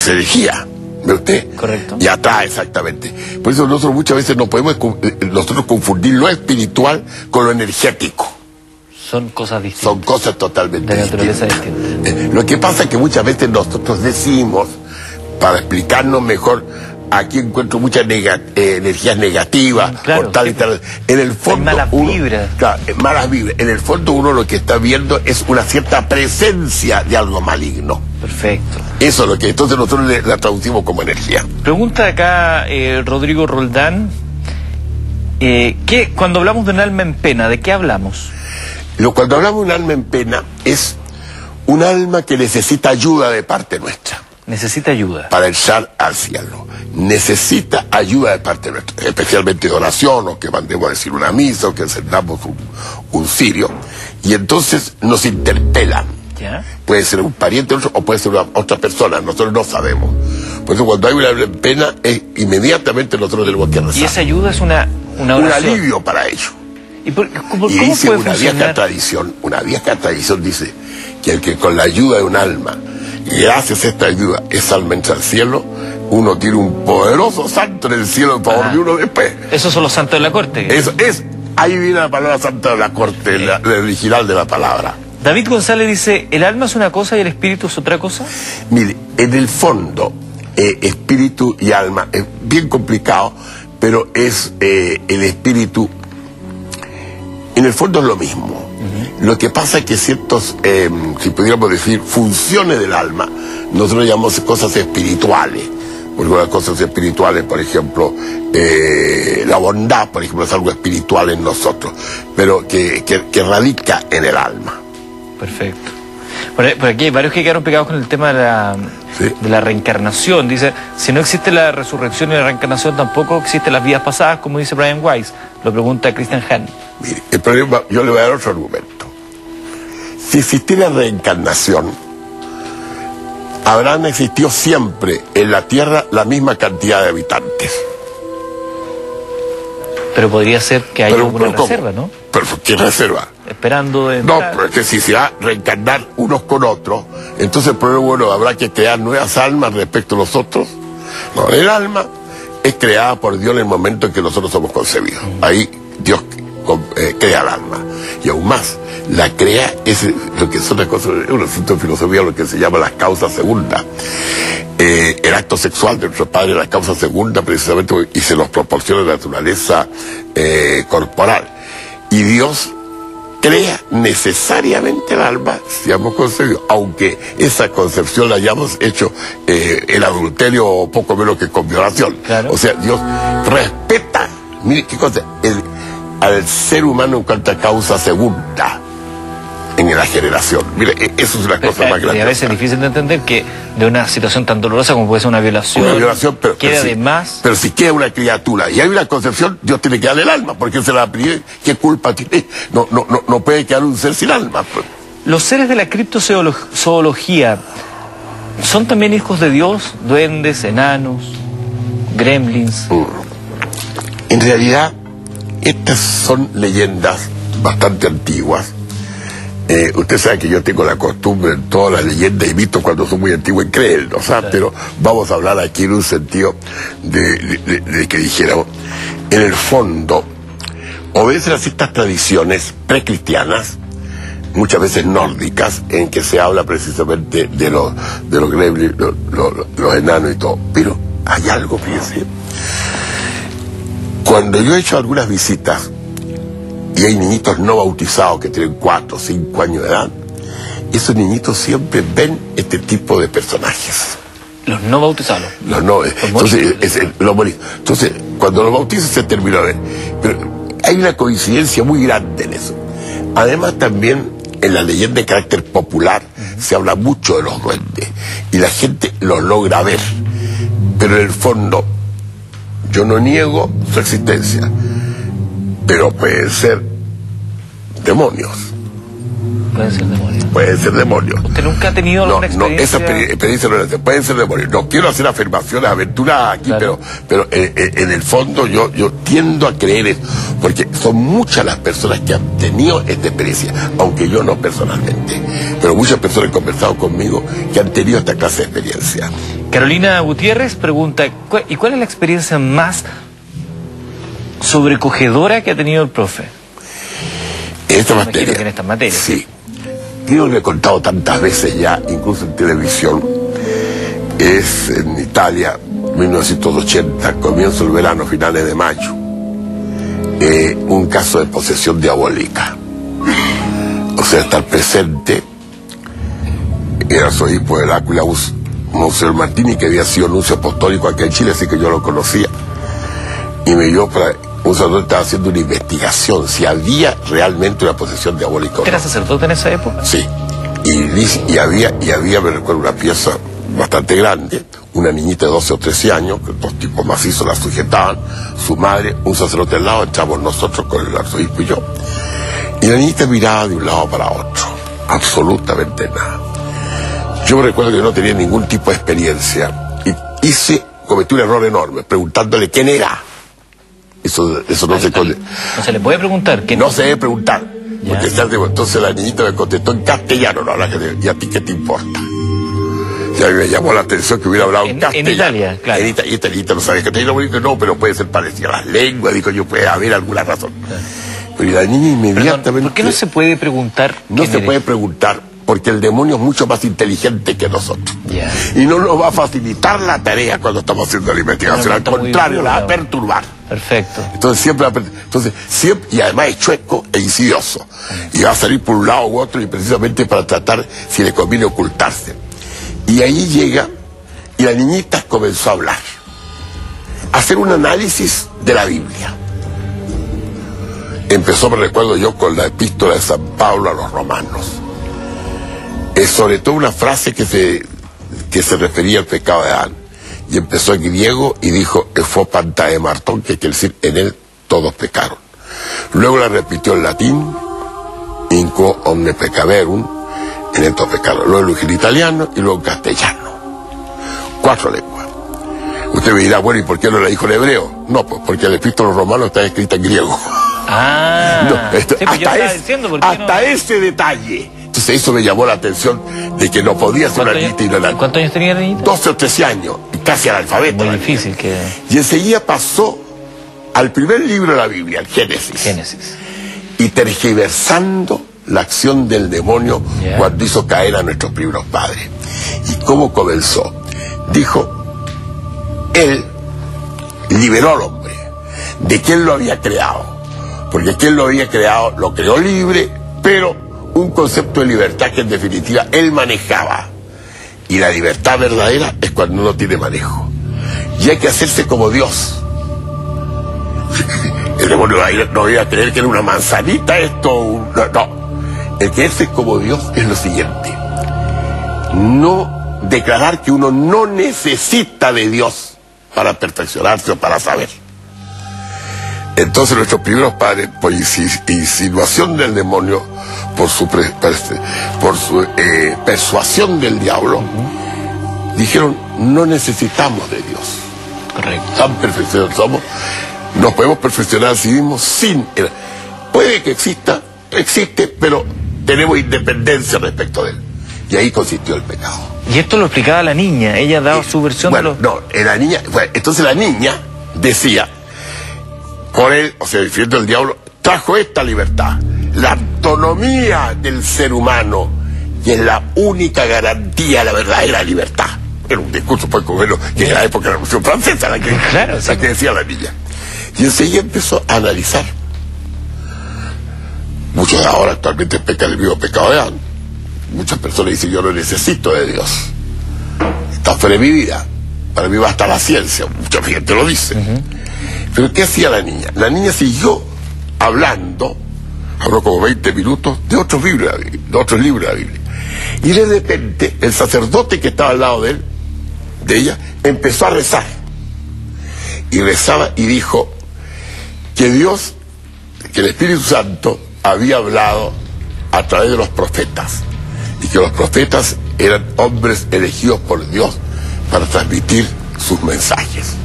energía, ¿ve usted? Correcto. Y atrae, exactamente. Por eso nosotros muchas veces no podemos confundir lo espiritual con lo energético. Son cosas distintas. Son cosas totalmente de naturaleza distintas. distinta. Lo que pasa es que muchas veces nosotros decimos, para explicarnos mejor, aquí encuentro muchas energías negativas, claro, por tal y tal. En el fondo, malas vibras. Claro, malas vibras. En el fondo uno lo que está viendo es una cierta presencia de algo maligno. Perfecto. Eso es lo que entonces nosotros la traducimos como energía. Pregunta acá Rodrigo Roldán. Cuando hablamos de un alma en pena, ¿de qué hablamos? Cuando hablamos de un alma en pena, es un alma que necesita ayuda de parte nuestra. Necesita ayuda. Para echar al cielo. Necesita ayuda de parte nuestra, especialmente de oración, o que mandemos a decir una misa, o que encendamos un cirio. Y entonces nos interpelan. ¿Ya? Puede ser un pariente o puede ser otra persona, nosotros no sabemos. Por eso cuando hay una pena, inmediatamente nosotros tenemos que rezar. Y esa ayuda es una un alivio para ellos. ¿Cómo dice puede una vieja tradición dice que el que con la ayuda de un alma, gracias a esta ayuda, esa alma entra al cielo, uno tiene un poderoso santo en el cielo en favor de uno después. Esos son los santos de la corte. Ahí viene la palabra santo de la corte, el original de la palabra. David González dice, ¿el alma es una cosa y el espíritu es otra cosa? Mire, en el fondo, espíritu y alma es bien complicado, pero es el espíritu, en el fondo es lo mismo. Lo que pasa es que ciertos, si pudiéramos decir, funciones del alma, nosotros llamamos cosas espirituales. Porque las cosas espirituales, por ejemplo, la bondad, por ejemplo, es algo espiritual en nosotros, pero que radica en el alma. Perfecto. Por aquí hay varios que quedaron pegados con el tema de la reencarnación. Dice, si no existe la resurrección y la reencarnación, tampoco existen las vidas pasadas, como dice Brian Weiss. Lo pregunta Christian Hahn. Mire, el problema, yo le voy a dar otro argumento. Si existiera reencarnación, habrán existido siempre en la Tierra la misma cantidad de habitantes. Pero podría ser que haya alguna reserva, ¿no? ¿Pero qué reserva? Esperando de No, pero es que si se va a reencarnar unos con otros, entonces el problema, bueno, habrá que crear nuevas almas respecto a los otros. No, el alma es creada por Dios en el momento en que nosotros somos concebidos. Ahí Dios crea el alma. Y aún más, la crea, es lo que son las cosas, es un asunto de filosofía, lo que se llama las causas segundas. El acto sexual de nuestro padre es la causa segunda, precisamente, y se nos proporciona la naturaleza corporal. Y Dios crea necesariamente el alma si hemos concebido, aunque esa concepción la hayamos hecho en adulterio o poco menos que con violación. Claro. O sea, Dios respeta, mire qué cosa, al ser humano en cuanto a causa segunda en la generación. Mire, eso es una cosa más grande. Y a veces es difícil de entender que de una situación tan dolorosa como puede ser una violación, pero de más. Pero si queda una criatura y hay una concepción, Dios tiene que darle el alma, porque se la pide. ¿Qué culpa tiene? No puede quedar un ser sin alma. Los seres de la criptozoología son también hijos de Dios, duendes, enanos, gremlins. En realidad, estas son leyendas bastante antiguas. Usted sabe que yo tengo la costumbre en todas las leyendas y mitos cuando son muy antiguos en creerlos, ¿sabes? Pero vamos a hablar aquí en un sentido de que dijéramos, en el fondo, obedecen a ciertas tradiciones precristianas, muchas veces nórdicas, en que se habla precisamente de los gremlins, los enanos y todo. Pero hay algo, fíjense. Cuando yo he hecho algunas visitas, y hay niñitos no bautizados que tienen 4 o 5 años de edad, esos niñitos siempre ven este tipo de personajes. Los no bautizados. Los no, entonces, cuando los bautizan se terminó de ver. Pero hay una coincidencia muy grande en eso. Además también en la leyenda de carácter popular se habla mucho de los duendes y la gente los logra ver. Pero en el fondo yo no niego su existencia, pero pueden ser demonios. Pueden ser demonios. Pueden ser demonios. ¿Usted nunca ha tenido alguna experiencia? No, esa experiencia no es. Pueden ser demonios. No quiero hacer afirmaciones aventuradas aquí, claro. pero en el fondo yo tiendo a creer eso, porque son muchas las personas que han tenido esta experiencia, aunque yo no personalmente. Pero muchas personas han conversado conmigo que han tenido esta clase de experiencia. Carolina Gutiérrez pregunta, ¿y cuál es la experiencia más sobrecogedora que ha tenido el profe? En esta materia. En esta materia. Sí. Creo que he contado tantas veces ya, incluso en televisión. Es en Italia, 1980, comienzo el verano, finales de mayo. Un caso de posesión diabólica. O sea, estar presente. Era arzobispo del Áquila, Monseñor Martini, que había sido nuncio apostólico aquí en Chile, así que yo lo conocía. Y me dio para... Un sacerdote estaba haciendo una investigación si había realmente una posesión diabólica. ¿Era sacerdote en esa época? Sí. Y había, me recuerdo, una pieza bastante grande, una niñita de 12 o 13 años, que dos tipos macizos la sujetaban, su madre, un sacerdote al lado, entramos nosotros con el arzobispo y yo. Y la niñita miraba de un lado para otro, absolutamente nada. Yo me recuerdo que yo no tenía ningún tipo de experiencia y cometí un error enorme, preguntándole quién era. Eso no se... No se le puede preguntar. No se debe preguntar. Porque entonces la niñita me contestó en castellano, no, ¿y a ti qué te importa? Y a mí me llamó la atención que hubiera hablado en castellano. En Italia, claro. Y esta niñita no sabía castellano, bonito, no, pero puede ser parecido a las lenguas, dijo yo, puede haber alguna razón. Claro. Pero la niña inmediatamente... Perdón, ¿por qué no se puede preguntar? No se puede preguntar, porque el demonio es mucho más inteligente que nosotros. Yeah. Y no nos va a facilitar la tarea cuando estamos haciendo la investigación, al contrario, la va a perturbar. Perfecto. Entonces siempre, y además es chueco e insidioso. Y va a salir por un lado u otro, y precisamente para tratar si le conviene ocultarse. Y ahí llega, y la niñita comenzó a hablar, a hacer un análisis de la Biblia. Empezó, me recuerdo yo, con la epístola de San Pablo a los romanos. Sobre todo una frase que se refería al pecado de Adán. Y empezó en griego y dijo, fue pantae martón, que quiere decir, en él todos pecaron. Luego la repitió en latín, inco omne peccaverum, en él todos pecaron. Luego lo dijo en italiano y luego en castellano. 4 lenguas. Usted me dirá, bueno, ¿y por qué no la dijo en hebreo? No, pues porque el epístola a los romanos está escrita en griego. Ah, no, sí, hasta ese detalle. Entonces eso me llamó la atención de que no podía ser una niñita ignorante. ¿Cuántos años tenía la niñita? 12 o 13 años, y casi analfabeta. Muy difícil que... Y enseguida pasó al primer libro de la Biblia, el Génesis. Y tergiversando la acción del demonio cuando hizo caer a nuestros primeros padres. ¿Y cómo comenzó? Dijo, él liberó al hombre de quien lo había creado. Porque quien lo había creado, lo creó libre, pero un concepto de libertad que en definitiva él manejaba. Y la libertad verdadera es cuando uno tiene manejo. Y hay que hacerse como Dios. El demonio no iba a creer que era una manzanita esto. No. El creerse como Dios es lo siguiente. No declarar que uno no necesita de Dios para perfeccionarse o para saber. Entonces nuestros primeros padres, por insinuación del demonio, por su persuasión del diablo, dijeron, no necesitamos de Dios. Correcto. Tan perfeccionados somos, nos podemos perfeccionar a sí mismos sin... Puede que existe, pero tenemos independencia respecto de él. Y ahí consistió el pecado. Y esto lo explicaba la niña, ella daba su versión de los... No, la niña... Bueno, entonces la niña decía... Por él, o sea, diciendo el diablo, trajo esta libertad, la autonomía del ser humano, y es la única garantía de la verdadera libertad. Era un discurso, pues, como que en la época de la Revolución Francesa, la que decía la niña. Y enseguida empezó a analizar. Muchos ahora actualmente pecan el mismo pecado de Adán. Muchas personas dicen, yo no necesito de Dios. Está fuera de mi vida. Para mí basta la ciencia. Mucha gente lo dice. Pero ¿qué hacía la niña? La niña siguió habló como 20 minutos de otros libros de la Biblia. Y de repente el sacerdote que estaba al lado de ella, empezó a rezar. Y rezaba y dijo que el Espíritu Santo había hablado a través de los profetas. Y que los profetas eran hombres elegidos por Dios para transmitir sus mensajes.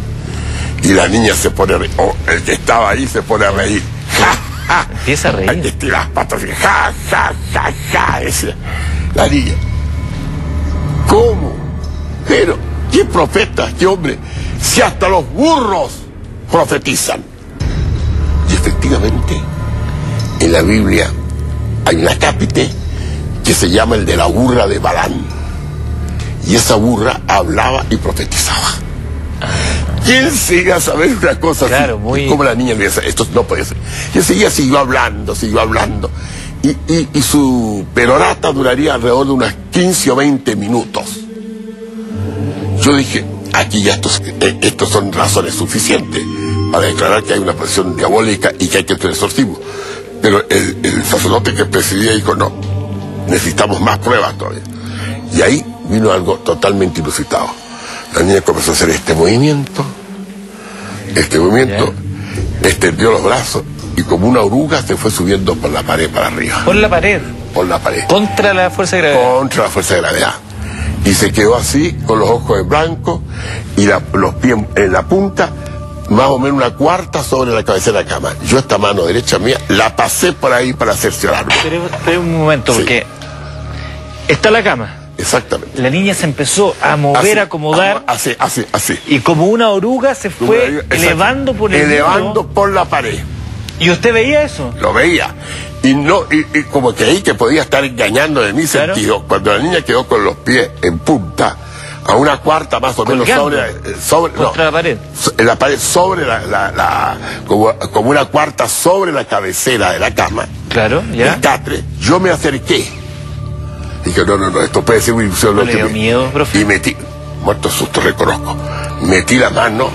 Y la niña se pone a reír, el que estaba ahí se pone a reír. ¡Ja, ja! Empieza a reír. Hay que estirar las patas así, ¡ja, ja, ja, ja! Decía la niña. ¿Cómo? Pero ¿qué profeta, qué hombre? Si hasta los burros profetizan. Y efectivamente, en la Biblia hay un acápite que se llama el de la burra de Balaam. Y esa burra hablaba y profetizaba. ¿Quién sigue a saber una cosa claro, así? Muy... Como la niña le dice, esto no puede ser. Y enseguida siguió hablando. Y su perorata duraría alrededor de unas 15 o 20 minutos. Yo dije, aquí ya estos son razones suficientes para declarar que hay una presión diabólica y que hay que hacer exorcismo. Pero el sacerdote que presidía dijo, no, necesitamos más pruebas todavía. Y ahí vino algo totalmente inusitado. La niña comenzó a hacer este movimiento, extendió los brazos y como una oruga se fue subiendo por la pared para arriba. ¿Por la pared? Por la pared. ¿Contra la fuerza de gravedad? Contra la fuerza de gravedad. Y se quedó así, con los ojos en blanco y los pies en la punta, más o menos una cuarta sobre la cabecera de la cama. Yo esta mano derecha mía la pasé por ahí para cerciorarme. Pero un momento, sí. Porque está la cama. Exactamente. La niña se empezó a mover, así, a acomodar. Así. Y como una oruga se fue elevando por el elevando por la pared. ¿Y usted veía eso? Lo veía. Y como que ahí que podía estar engañando de mi sentido, cuando la niña quedó con los pies en punta, a una cuarta más o menos contra la pared. En la pared, sobre como una cuarta sobre la cabecera de la cama. Claro, ya. El catre, yo me acerqué. Dije, no, esto puede ser una ilusión. ¿No le dio miedo, profe? Y metí, muerto susto reconozco, metí la mano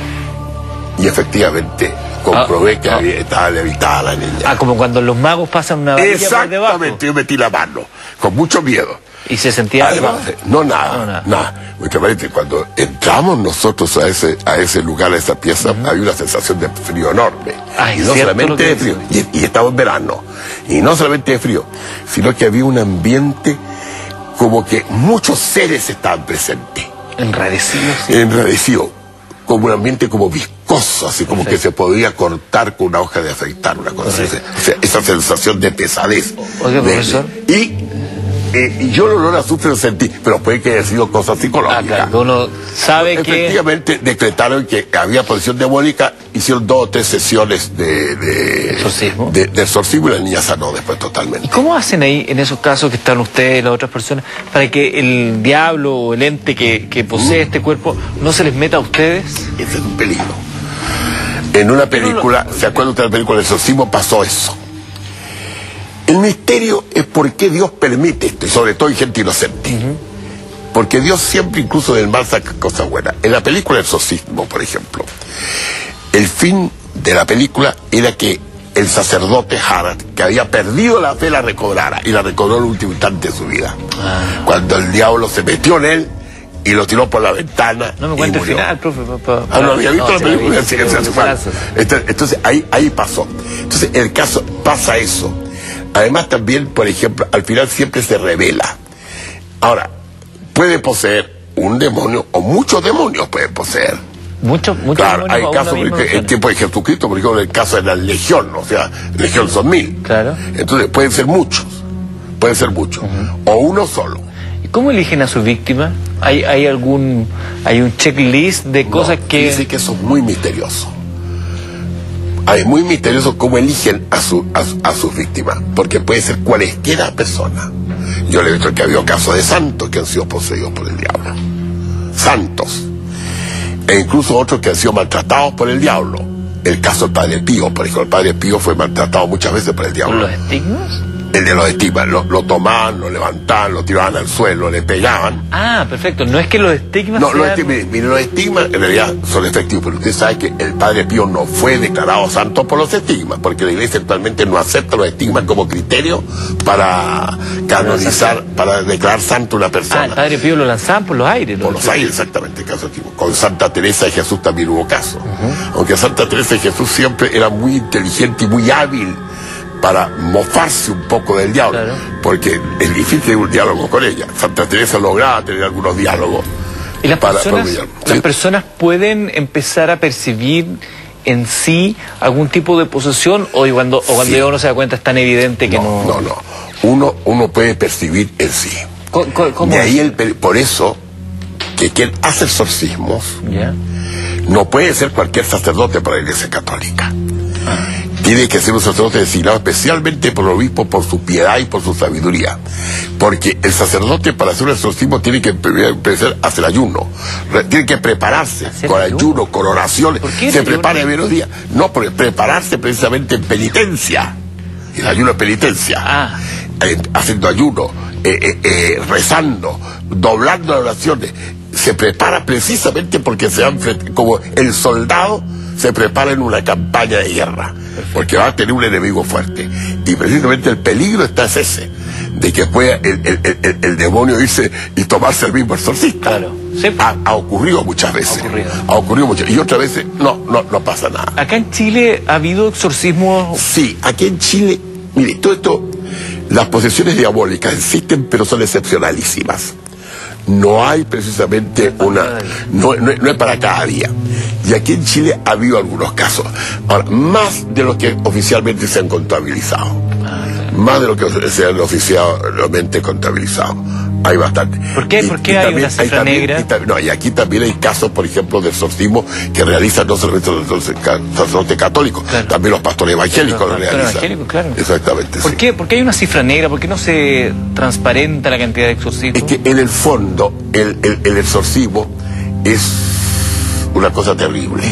y efectivamente comprobé que estaba levitada la niña. Como cuando los magos pasan una varilla por debajo. Exactamente, yo metí la mano, con mucho miedo. ¿Y se sentía algo? No, nada. Cuando entramos nosotros a ese lugar, a esa pieza, había una sensación de frío enorme. Y no solamente de frío, y estaba en verano. Y no solamente de frío, sino que había un ambiente como que muchos seres estaban presentes. Enrarecidos. Enrarecido. Como un ambiente como viscoso, así como que se podía cortar con una hoja de afeitar, una cosa así. O sea, esa sensación de pesadez. Oiga, profesor. Y yo el olor a azufre lo sentí, pero puede que haya sido cosa psicológica. Claro, uno sabe efectivamente, decretaron que había posesión diabólica, hicieron 2 o 3 sesiones de exorcismo y la niña sanó después totalmente. ¿Y cómo hacen ahí, en esos casos que están ustedes y las otras personas, para que el diablo o el ente que posee este cuerpo no se les meta a ustedes? Ese es un peligro. En una película, ¿se acuerdan de la película El exorcismo? Pasó eso. El misterio es por qué Dios permite esto, y sobre todo en gente inocente. Porque Dios siempre, incluso del mal, saca cosas buenas. En la película El exorcismo, por ejemplo, el fin de la película era que el sacerdote Harald, que había perdido la fe, la recobrara, y la recobró en el último instante de su vida. Cuando el diablo se metió en él y lo tiró por la ventana. No me cuente el final, profe. No había visto la película. Entonces ahí pasó. Entonces el caso pasa eso. Además también, por ejemplo, al final siempre se revela. Ahora, puede poseer un demonio o muchos demonios pueden poseer. Muchos claro, hay casos en tiempo de Jesucristo, por ejemplo, el caso de la legión, o sea, legión son 1000. Claro. Entonces pueden ser muchos, o uno solo. ¿Y cómo eligen a su víctima? ¿Hay un checklist de cosas que...? Dice que eso es muy misterioso. Es muy misterioso cómo eligen a sus víctimas, porque puede ser cualesquiera persona. Yo le he visto que ha habido casos de santos que han sido poseídos por el diablo. Santos. E incluso otros que han sido maltratados por el diablo. El caso del Padre Pío, por ejemplo. El Padre Pío fue maltratado muchas veces por el diablo. ¿Los estigmas? El de los estigmas. Lo tomaban, lo levantaban, lo tiraban al suelo, le pegaban. Ah, perfecto. No es que los estigmas los estigmas en realidad son efectivos, pero usted sabe que el Padre Pío no fue declarado santo por los estigmas, porque la Iglesia actualmente no acepta los estigmas como criterio para canonizar, para declarar santo una persona. El Padre Pío lo lanzaban por los aires. Por los aires, exactamente, caso activo. Con Santa Teresa de Jesús también hubo casos. Aunque Santa Teresa de Jesús siempre era muy inteligente y muy hábil para mofarse un poco del diablo, porque es difícil un diálogo con ella. Santa Teresa lograba tener algunos diálogos. ¿Y las personas pueden empezar a percibir en sí algún tipo de posesión o cuando uno se da cuenta es tan evidente que no? Uno puede percibir en sí. ¿Cómo de ahí por eso que quien hace exorcismos no puede ser cualquier sacerdote para la Iglesia Católica. Tiene que ser un sacerdote designado especialmente por el obispo por su piedad y por su sabiduría. Porque el sacerdote para hacer un exorcismo tiene que empezar a hacer ayuno. Tiene que prepararse con ayuno, con oraciones. Se prepara en menos días. No, prepararse precisamente en penitencia. El ayuno es penitencia. Haciendo ayuno, rezando, doblando las oraciones. Se prepara precisamente porque se van como el soldado se prepara en una campaña de guerra, porque va a tener un enemigo fuerte, y precisamente el peligro está es ese, de que pueda el demonio irse y tomarse el mismo exorcista. Claro. Sí. Ha ocurrido muchas veces, ha ocurrido muchas, y otras veces no pasa nada. ¿Acá en Chile ha habido exorcismos? Sí, aquí en Chile, mire, todo esto, las posesiones diabólicas existen, pero son excepcionalísimas. No hay precisamente no es para cada día. Y aquí en Chile ha habido algunos casos. Ahora, más de los que oficialmente se han contabilizado. Más de lo que se han oficialmente contabilizado. Hay bastante. ¿Por qué? ¿Por qué hay una cifra negra? Y aquí también hay casos, por ejemplo, de exorcismo que realizan no solamente los sacerdotes católicos, también los pastores evangélicos lo realizan. Claro. Exactamente. ¿Por qué hay una cifra negra? ¿Por qué no se transparenta la cantidad de exorcismos? Es que en el fondo el exorcismo es una cosa terrible.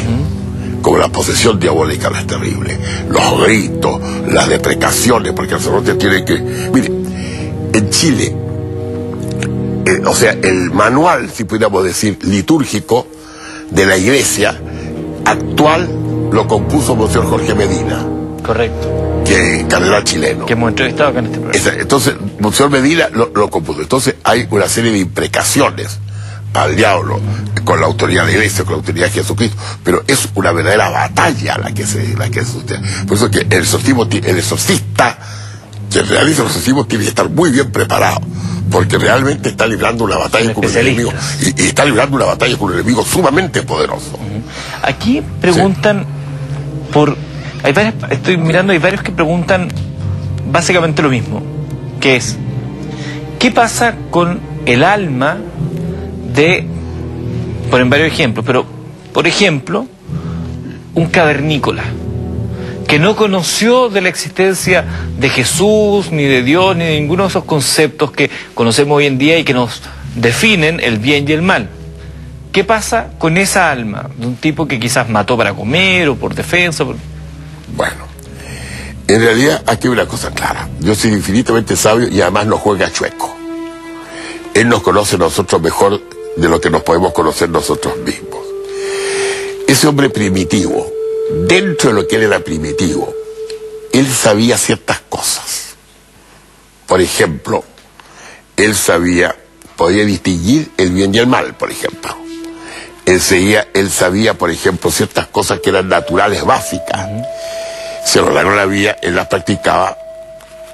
Como la posesión diabólica no es terrible. Los gritos, las deprecaciones, porque el sacerdote tiene que... Mire, en Chile, o sea, el manual, si pudiéramos decir, litúrgico de la iglesia actual lo compuso Monseñor Jorge Medina. Correcto. Que cardenal chileno. Que hemos entrevistado acá en este programa. Entonces, Monseñor Medina lo compuso. Entonces hay una serie de imprecaciones al diablo con la autoridad de la iglesia, con la autoridad de Jesucristo, pero es una verdadera batalla la que se sostiene. Por eso que el exorcista que realiza los exorcismos tiene que estar muy bien preparado, porque realmente está librando una batalla con un enemigo, y está librando una batalla con un enemigo sumamente poderoso. Aquí preguntan estoy mirando, hay varios que preguntan básicamente lo mismo, que es, ¿qué pasa con el alma ponen varios ejemplos, pero por ejemplo, un cavernícola que no conoció de la existencia de Jesús, ni de Dios, ni de ninguno de esos conceptos que conocemos hoy en día y que nos definen el bien y el mal? ¿Qué pasa con esa alma de un tipo que quizás mató para comer o por defensa? Bueno, en realidad aquí hay una cosa clara. Dios es infinitamente sabio y además nos juega chueco. Él nos conoce a nosotros mejor de lo que nos podemos conocer nosotros mismos. Ese hombre primitivo, dentro de lo que él era primitivo, él sabía ciertas cosas. Por ejemplo, él podía distinguir el bien y el mal, por ejemplo. Él sabía, por ejemplo, ciertas cosas que eran naturales, básicas. Se lo ganó la vida, él las practicaba.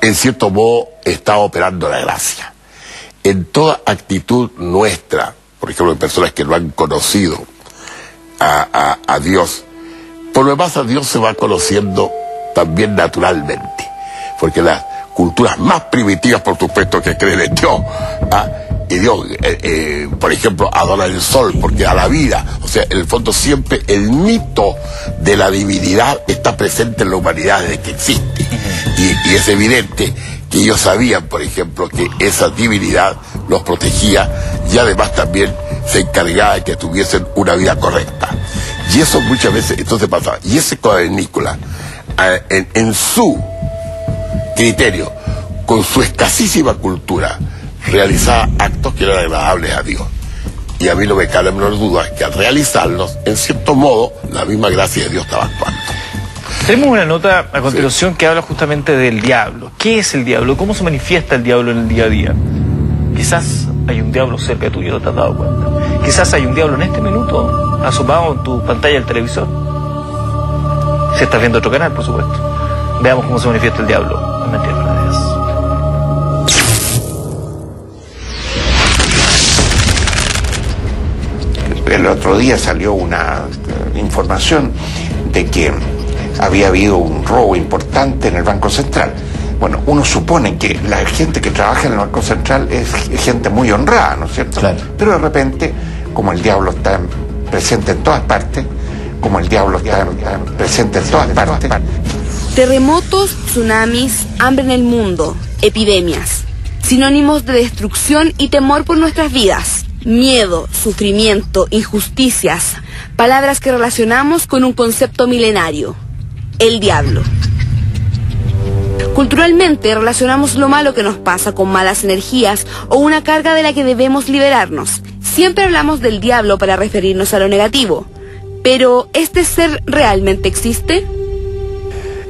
En cierto modo, estaba operando la gracia. En toda actitud nuestra, por ejemplo, en personas que no han conocido a Dios, por lo demás a Dios se va conociendo también naturalmente, porque las culturas más primitivas, por supuesto, que creen en Dios, y Dios, por ejemplo, adora el sol porque da la vida. O sea, en el fondo siempre el mito de la divinidad está presente en la humanidad desde que existe, y es evidente que ellos sabían, por ejemplo, que esa divinidad los protegía y además también se encargaba de que tuviesen una vida correcta. Y eso muchas veces entonces pasaba. Y ese cavernícola, en su criterio, con su escasísima cultura, realizaba actos que eran agradables a Dios. Y a mí no me cabe la menor duda que al realizarlos, en cierto modo, la misma gracia de Dios estaba actuando. Tenemos una nota a continuación que habla justamente del diablo. ¿Qué es el diablo? ¿Cómo se manifiesta el diablo en el día a día? Quizás hay un diablo cerca de tuyo y no te has dado cuenta. Quizás hay un diablo en este minuto asomado en tu pantalla del televisor. Si estás viendo otro canal, por supuesto. Veamos cómo se manifiesta el diablo en Mentiras Verdaderas. El otro día salió una información de que había habido un robo importante en el Banco Central. Bueno, uno supone que la gente que trabaja en el Banco Central es gente muy honrada, ¿no es cierto? Claro. Pero de repente como el diablo está presente en todas partes, como el diablo está presente en todas partes. Terremotos, tsunamis, hambre en el mundo, epidemias, sinónimos de destrucción y temor por nuestras vidas. Miedo, sufrimiento, injusticias, palabras que relacionamos con un concepto milenario: el diablo. Culturalmente relacionamos lo malo que nos pasa con malas energías o una carga de la que debemos liberarnos. Siempre hablamos del diablo para referirnos a lo negativo. Pero, ¿este ser realmente existe?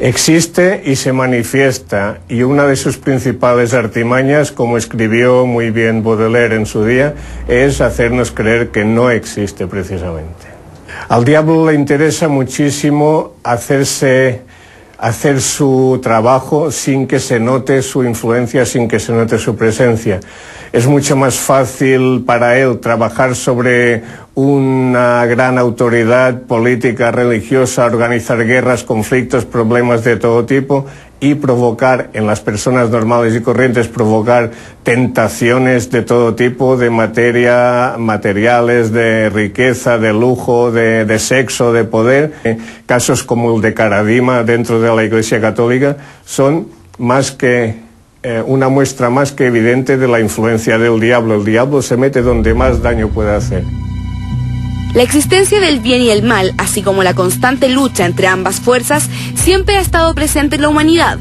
Existe y se manifiesta, y una de sus principales artimañas, como escribió muy bien Baudelaire en su día, es hacernos creer que no existe precisamente. Al diablo le interesa muchísimo hacer su trabajo sin que se note su influencia, sin que se note su presencia. Es mucho más fácil para él trabajar sobre una gran autoridad política, religiosa, organizar guerras, conflictos, problemas de todo tipo y provocar en las personas normales y corrientes, provocar tentaciones de todo tipo, de materiales, de riqueza, de lujo, de sexo, de poder. Casos como el de Caradima dentro de la Iglesia Católica son más que una muestra más que evidente de la influencia del diablo. El diablo se mete donde más daño puede hacer. La existencia del bien y el mal, así como la constante lucha entre ambas fuerzas, siempre ha estado presente en la humanidad.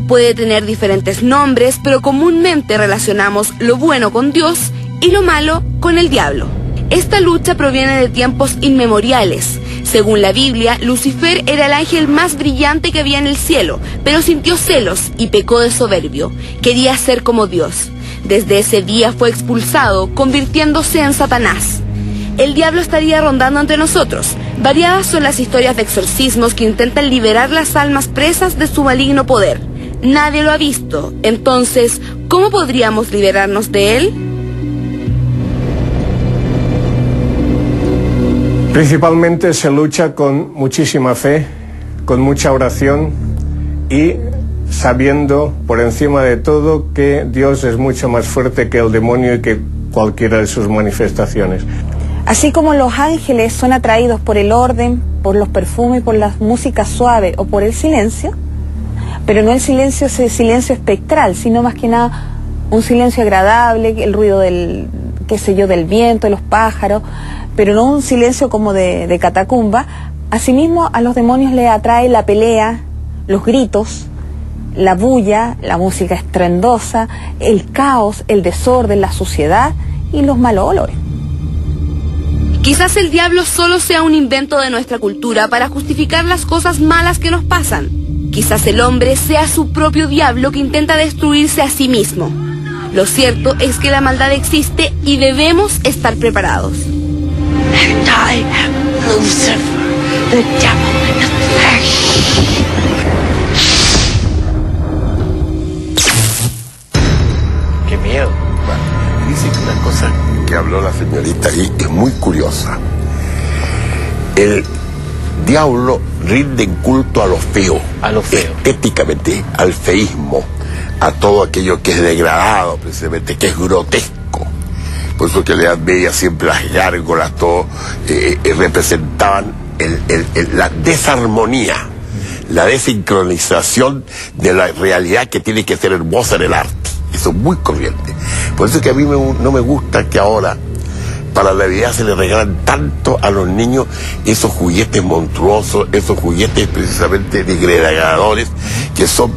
Puede tener diferentes nombres, pero comúnmente relacionamos lo bueno con Dios y lo malo con el diablo. Esta lucha proviene de tiempos inmemoriales. Según la Biblia, Lucifer era el ángel más brillante que había en el cielo, pero sintió celos y pecó de soberbio. Quería ser como Dios. Desde ese día fue expulsado, convirtiéndose en Satanás. El diablo estaría rondando entre nosotros. Variadas son las historias de exorcismos que intentan liberar las almas presas de su maligno poder. Nadie lo ha visto. Entonces, ¿cómo podríamos liberarnos de él? Principalmente se lucha con muchísima fe, con mucha oración y sabiendo por encima de todo que Dios es mucho más fuerte que el demonio y que cualquiera de sus manifestaciones. Así como los ángeles son atraídos por el orden, por los perfumes, por la música suave o por el silencio, pero no el silencio, ese silencio espectral, sino más que nada un silencio agradable, el ruido del, qué sé yo, del viento, de los pájaros, pero no un silencio como de catacumba. Asimismo, a los demonios les atrae la pelea, los gritos, la bulla, la música estruendosa, el caos, el desorden, la suciedad y los malos olores. Quizás el diablo solo sea un invento de nuestra cultura para justificar las cosas malas que nos pasan. Quizás el hombre sea su propio diablo que intenta destruirse a sí mismo. Lo cierto es que la maldad existe y debemos estar preparados. And I am Lucifer, the devil in the flesh. ¡Qué miedo! Bueno, dice que una cosa que habló la señorita ahí es muy curiosa. El diablo rinde culto a lo feo. A lo feo. Estéticamente, al feísmo, a todo aquello que es degradado, precisamente, que es grotesco. Por eso que la Edad Media siempre las gárgolas, todo, representaban la desarmonía, la desincronización de la realidad que tiene que ser hermosa en el arte. Eso es muy corriente. Por eso que a mí no me gusta que ahora, para la Navidad, se le regalan tanto a los niños esos juguetes monstruosos, esos juguetes precisamente degradadores, que son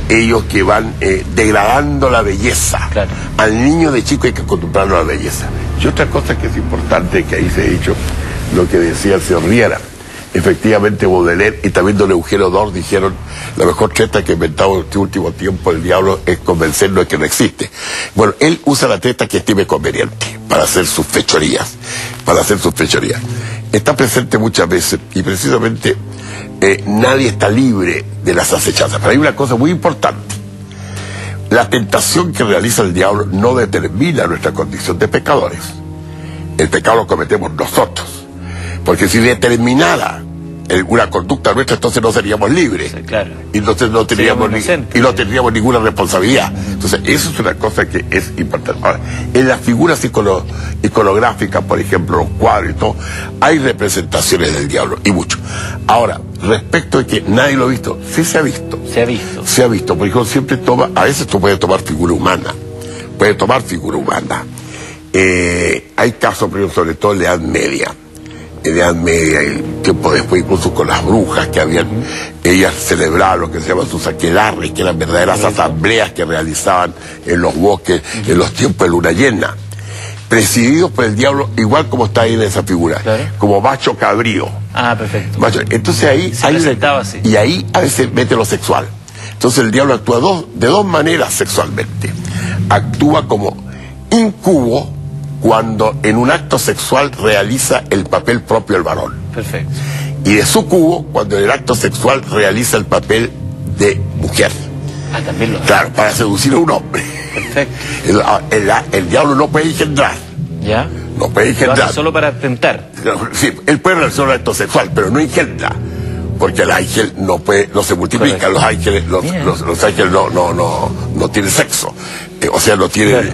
ellos que van degradando la belleza. Claro. Al niño de chico hay que acostumbrarlo a la belleza. Y otra cosa que es importante, que ahí se ha dicho, lo que decía el señor Riera. Efectivamente, Baudelaire y también don Eugenio d'Ors dijeron: la mejor treta que ha inventado en este último tiempo el diablo es convencernos de que no existe. Bueno, él usa la treta que estime conveniente para hacer sus fechorías, Está presente muchas veces y precisamente nadie está libre de las acechanzas. Pero hay una cosa muy importante: la tentación que realiza el diablo no determina nuestra condición de pecadores. El pecado lo cometemos nosotros. Porque si determinara una conducta nuestra, entonces no seríamos libres. Sí, claro. Y entonces no tendríamos no tendríamos ninguna responsabilidad. Entonces, eso es una cosa que es importante. Ahora, en las figuras iconográficas, por ejemplo, los cuadros y todo, hay representaciones del diablo, y mucho. Ahora, respecto de que nadie lo ha visto, sí se ha visto. Se ha visto. Se ha visto, porque uno siempre toma, a veces tú puedes tomar figura humana. Puede tomar figura humana. Hay casos, pero sobre todo en la Edad Media. En la Edad Media, y tiempo después, incluso con las brujas que habían, ellas celebraban lo que se llaman sus aquelarres, que eran verdaderas asambleas que realizaban en los bosques en los tiempos de luna llena, presididos por el diablo, igual como está ahí en esa figura, como macho cabrío. Ah, perfecto. Macho. Entonces ahí se presentaba así. Y ahí a veces mete lo sexual. Entonces el diablo actúa de dos maneras sexualmente. Actúa como incubo, cuando en un acto sexual realiza el papel propio del varón. Perfecto. Y de sucubo, cuando en el acto sexual realiza el papel de mujer. Ah, también lo hace. Claro, para seducir a un hombre. Perfecto. El diablo no puede engendrar. ¿Ya? No puede engendrar. Lo hace solo para tentar. Sí, él puede realizar un acto sexual, pero no engendra. Porque el ángel no se multiplica. Correcto. Los ángeles no tienen sexo. O sea, no tienen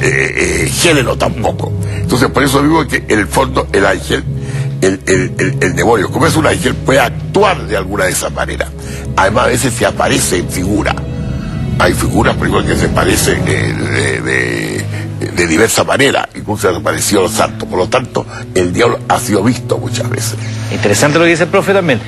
género tampoco. Entonces, por eso digo que en el fondo el ángel, el demonio, como es un ángel, puede actuar de alguna de esas maneras. Además, a veces se aparece en figura. Hay figuras, por ejemplo, que se parecen de diversa manera, incluso se han aparecido los santos. Por lo tanto, el diablo ha sido visto muchas veces. Interesante lo que dice el profe también.